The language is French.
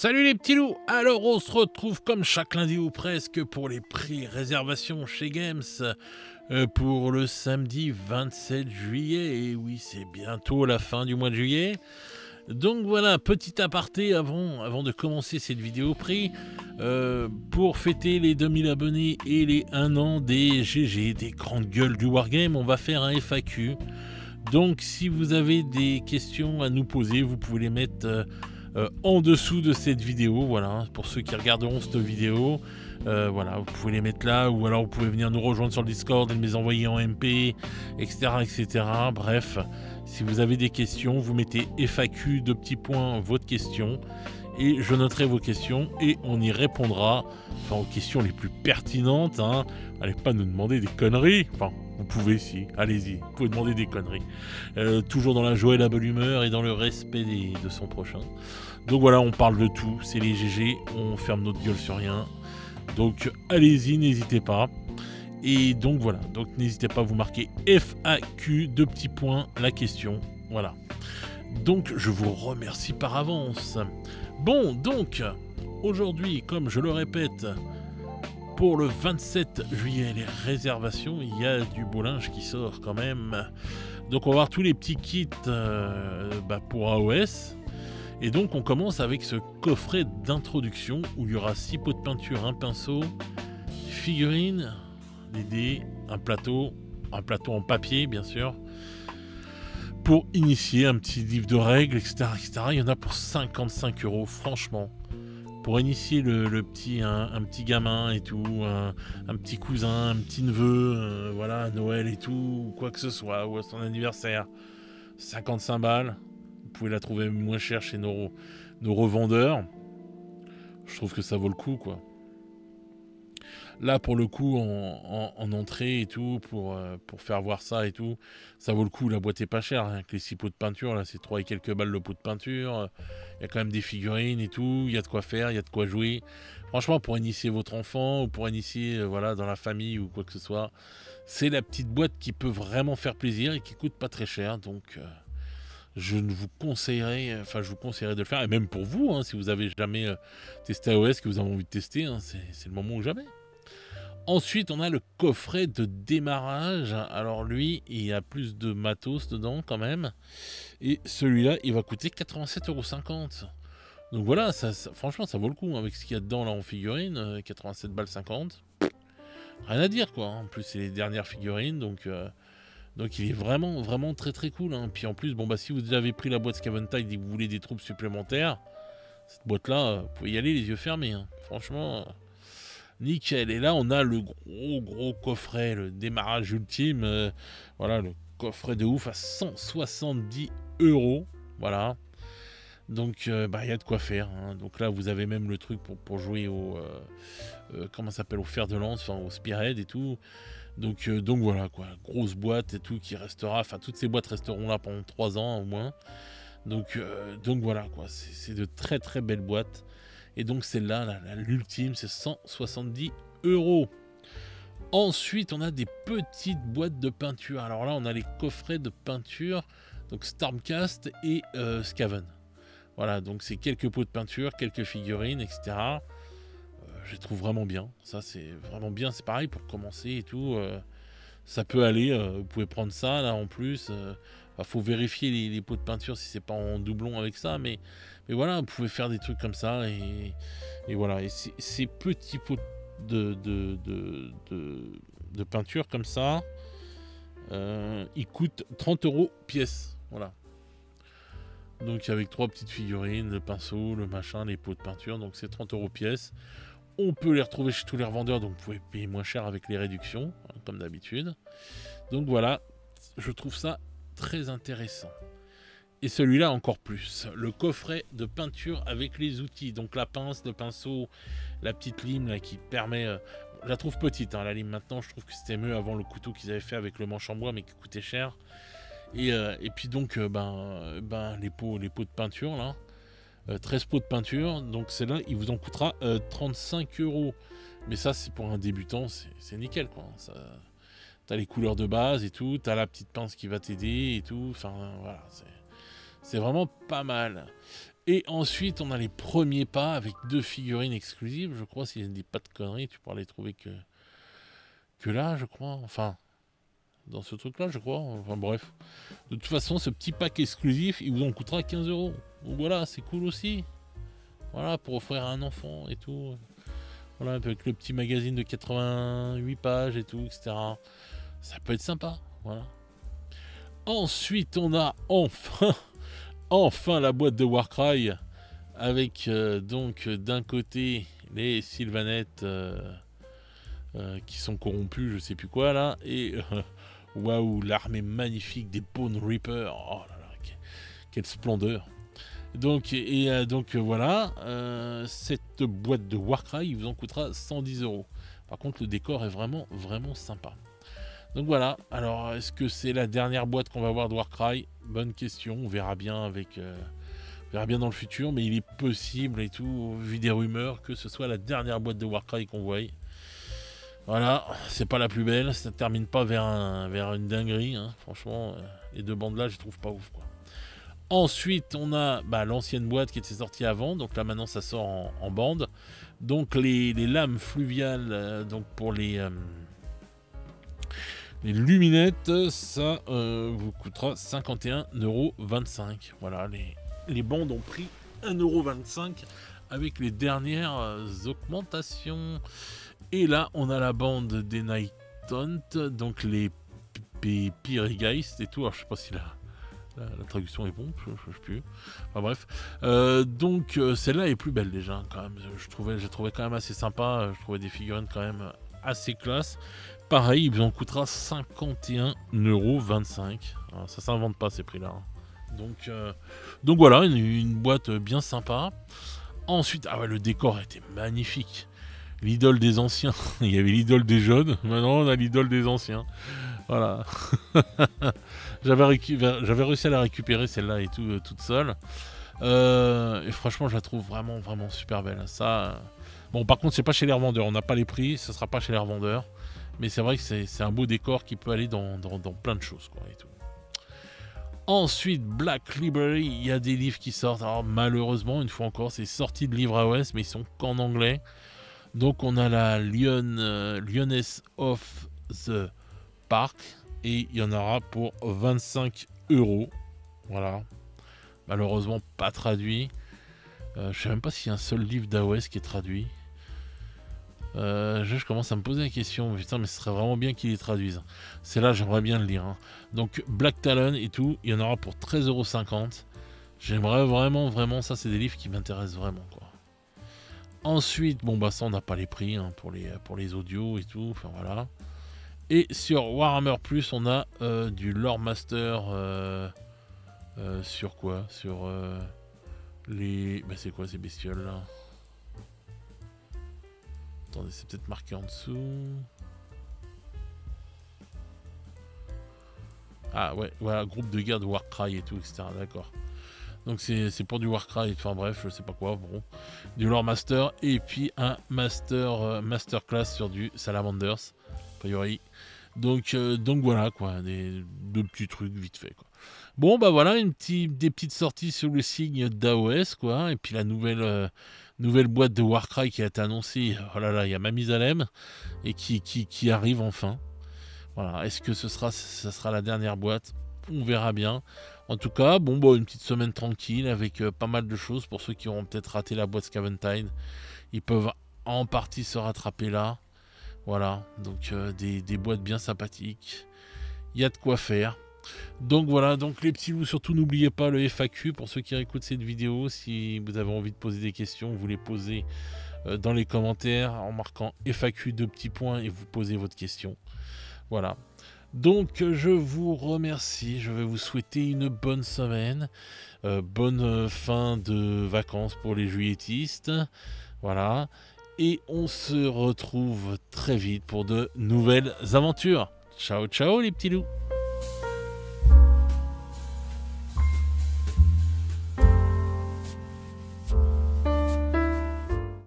Salut les petits loups. Alors on se retrouve comme chaque lundi ou presque pour les prix réservation chez Games pour le samedi 27 juillet. Et oui, c'est bientôt la fin du mois de juillet. Donc voilà, petit aparté avant de commencer cette vidéo prix. Pour fêter les 2000 abonnés et les 1 an des GG, des grandes gueules du Wargame, on va faire un FAQ. Donc si vous avez des questions à nous poser, vous pouvez les mettre en dessous de cette vidéo. Voilà, pour ceux qui regarderont cette vidéo, voilà, vous pouvez les mettre là, ou alors vous pouvez venir nous rejoindre sur le Discord et me les envoyer en MP, etc. etc. Bref, si vous avez des questions, vous mettez FAQ de petits points votre question et je noterai vos questions et on y répondra, enfin aux questions les plus pertinentes, hein. Allez pas nous demander des conneries, enfin vous pouvez, si, allez-y, vous pouvez demander des conneries, toujours dans la joie et la bonne humeur et dans le respect de son prochain. Donc voilà, on parle de tout, c'est les GG, on ferme notre gueule sur rien, donc allez-y, n'hésitez pas. Et donc voilà, donc n'hésitez pas à vous marquer FAQ de petits points la question, voilà. Donc je vous remercie par avance. Bon, donc aujourd'hui, comme je le répète, pour le 27 juillet, les réservations, il y a du beau linge qui sort quand même. Donc on va voir tous les petits kits pour AOS. Et donc on commence avec ce coffret d'introduction où il y aura 6 pots de peinture, un pinceau, des figurines, des dés, un plateau en papier bien sûr, pour initier un petit livre de règles, etc., etc. Il y en a pour 55 €, franchement. Pour initier un petit gamin et tout, un petit cousin, un petit neveu, voilà, à Noël et tout, ou quoi que ce soit, ou à son anniversaire, 55 balles. Vous pouvez la trouver moins cher chez nos revendeurs. Je trouve que ça vaut le coup, quoi. Là, pour le coup, en entrée et tout, pour faire voir ça et tout, ça vaut le coup. La boîte est pas chère, hein, avec les 6 pots de peinture, là, c'est 3 et quelques balles le pot de peinture. Il y a quand même des figurines et tout, il y a de quoi faire, il y a de quoi jouer. Franchement, pour initier votre enfant, ou pour initier voilà, dans la famille ou quoi que ce soit, c'est la petite boîte qui peut vraiment faire plaisir et qui coûte pas très cher. Donc, je vous conseillerais de le faire. Et même pour vous, hein, si vous avez jamais testé AOS, que vous avez envie de tester, hein, c'est le moment ou jamais. Ensuite, on a le coffret de démarrage. Alors lui, il y a plus de matos dedans quand même. Et celui-là, il va coûter 87,50 €. Donc voilà, franchement, ça vaut le coup. Avec ce qu'il y a dedans là en figurine, 87 balles 50. Rien à dire quoi. En plus, c'est les dernières figurines. Donc il est vraiment, vraiment très très cool. Hein. Puis en plus, bon bah si vous avez pris la boîte Scaventide et que vous voulez des troupes supplémentaires, cette boîte-là, vous pouvez y aller les yeux fermés. Hein. Franchement... nickel. Et là, on a le gros coffret, le démarrage ultime. Voilà, le coffret de ouf à 170 €. Voilà. Donc, il y a de quoi faire. Hein. Donc là, vous avez même le truc pour jouer au... comment ça s'appelle, au fer de lance, enfin au spearhead et tout. Donc voilà, quoi. Grosse boîte et tout qui restera... Enfin, toutes ces boîtes resteront là pendant 3 ans au moins. Donc voilà, quoi. C'est de très très belles boîtes. Et donc celle-là, l'ultime, c'est 170 €. Ensuite, on a des petites boîtes de peinture. Alors là, on a les coffrets de peinture, donc Stormcast et Skaven. Voilà, donc c'est quelques pots de peinture, quelques figurines, etc. Je les trouve vraiment bien. Ça, c'est vraiment bien. C'est pareil pour commencer et tout. Ça peut aller. Vous pouvez prendre ça là en plus. Faut vérifier les pots de peinture si c'est pas en doublon avec ça, mais voilà, vous pouvez faire des trucs comme ça et voilà. Et ces petits pots de peinture comme ça, ils coûtent 30 € pièce. Voilà. Donc avec 3 petites figurines, le pinceau, le machin, les pots de peinture, donc c'est 30 € pièce. On peut les retrouver chez tous les revendeurs, donc vous pouvez payer moins cher avec les réductions, hein, comme d'habitude. Donc voilà, je trouve ça très intéressant. Et celui-là encore plus, le coffret de peinture avec les outils, donc la pince, le pinceau, la petite lime là qui permet, je la trouve petite hein, la lime maintenant, je trouve que c'était mieux avant le couteau qu'ils avaient fait avec le manche en bois mais qui coûtait cher. Et puis donc les pots de peinture là, 13 pots de peinture, donc celle-là il vous en coûtera 35 €. Mais ça c'est pour un débutant, c'est nickel quoi, ça... T'as les couleurs de base et tout, t'as la petite pince qui va t'aider et tout, enfin voilà, c'est vraiment pas mal. Et ensuite, on a les premiers pas avec 2 figurines exclusives. Je crois, si je ne dis pas de conneries, tu pourras les trouver que là, je crois. Enfin, dans ce truc-là, je crois. Enfin, bref. De toute façon, ce petit pack exclusif, il vous en coûtera 15 €. Donc voilà, c'est cool aussi. Voilà, pour offrir à un enfant et tout. Voilà, avec le petit magazine de 88 pages et tout, etc. Ça peut être sympa. Voilà. Ensuite, on a enfin la boîte de Warcry avec donc d'un côté les Sylvanettes qui sont corrompus, je sais plus quoi là, et waouh, l'armée magnifique des Bone Reapers. Oh là là, quelle splendeur. Donc, voilà, cette boîte de Warcry, il vous en coûtera 110 €. Par contre, le décor est vraiment, vraiment sympa. Donc voilà, alors est-ce que c'est la dernière boîte qu'on va voir de Warcry? Bonne question, on verra bien dans le futur, mais il est possible et tout, vu des rumeurs, que ce soit la dernière boîte de Warcry qu'on voit. Voilà, c'est pas la plus belle, ça termine pas vers une dinguerie, hein. Franchement, les 2 bandes là, je les trouve pas ouf, quoi. Ensuite, on a l'ancienne boîte qui était sortie avant, donc là maintenant ça sort en bande. Donc les lames fluviales, donc pour les luminettes, ça vous coûtera 51,25 €. Voilà, les bandes ont pris 1,25 € avec les dernières augmentations. Et là, on a la bande des Nighthaunt, donc les Pyrigeist et tout. Alors, je sais pas si la traduction est bonne, je sais plus. Enfin bref. Donc celle-là est plus belle déjà, quand même. J'ai trouvé quand même assez sympa. Je trouvais des figurines quand même assez classe. Pareil, il vous en coûtera 51,25 €. Alors, ça s'invente pas ces prix-là. Donc voilà, une boîte bien sympa. Ensuite, ah ouais, le décor était magnifique. L'idole des anciens. Il y avait l'idole des jeunes. Maintenant, on a l'idole des anciens. Voilà. J'avais réussi à la récupérer celle-là et tout, toute seule. Et franchement, je la trouve vraiment, vraiment super belle. Ça. Bon, par contre, c'est pas chez les revendeurs. On n'a pas les prix. Ce sera pas chez les revendeurs. Mais c'est vrai que c'est un beau décor qui peut aller dans plein de choses, quoi, et tout. Ensuite, Black Library, il y a des livres qui sortent. Alors malheureusement, une fois encore, c'est sorti de livre AOS, mais ils sont qu'en anglais. Donc on a la Lioness of the Park, et il y en aura pour 25 €. Voilà. Malheureusement pas traduit. Je sais même pas s'il y a un seul livre d'AOS qui est traduit. Je commence à me poser la question. Putain, mais ce serait vraiment bien qu'ils les traduisent. C'est là, j'aimerais bien le lire. Hein. Donc Black Talon et tout, il y en aura pour 13,50 €. J'aimerais vraiment, vraiment, ça c'est des livres qui m'intéressent vraiment, quoi. Ensuite, bon bah ça on n'a pas les prix, hein, pour les audios et tout, enfin voilà. Et sur Warhammer Plus, on a du Lore Master sur quoi? Sur les... Bah c'est quoi ces bestioles là? Attendez, c'est peut-être marqué en dessous. Ah ouais, voilà, groupe de guerre de Warcry et tout, etc. D'accord. Donc c'est pour du Warcry, enfin bref, je sais pas quoi, bon. Du Lore Master, et puis un Masterclass sur du Salamanders, a priori. Donc voilà, quoi, deux petits trucs vite fait, quoi. Bon, bah voilà, des petites sorties sur le signe d'AOS, quoi. Et puis la nouvelle boîte de Warcry qui a été annoncée, oh là là, il y a Mamizalem, et qui arrive enfin. Voilà, est-ce que ça sera la dernière boîte? On verra bien. En tout cas, bon, bah, une petite semaine tranquille avec pas mal de choses pour ceux qui auront peut-être raté la boîte Scaventine. Ils peuvent en partie se rattraper là. Voilà, donc des boîtes bien sympathiques. Il y a de quoi faire. Donc voilà, donc les petits loups, surtout n'oubliez pas le FAQ pour ceux qui écoutent cette vidéo. Si vous avez envie de poser des questions, vous les posez dans les commentaires en marquant FAQ 2 petits points et vous posez votre question. Voilà. Donc je vous remercie, je vais vous souhaiter une bonne semaine, bonne fin de vacances pour les juilletistes, voilà, et on se retrouve très vite pour de nouvelles aventures. Ciao ciao les petits loups.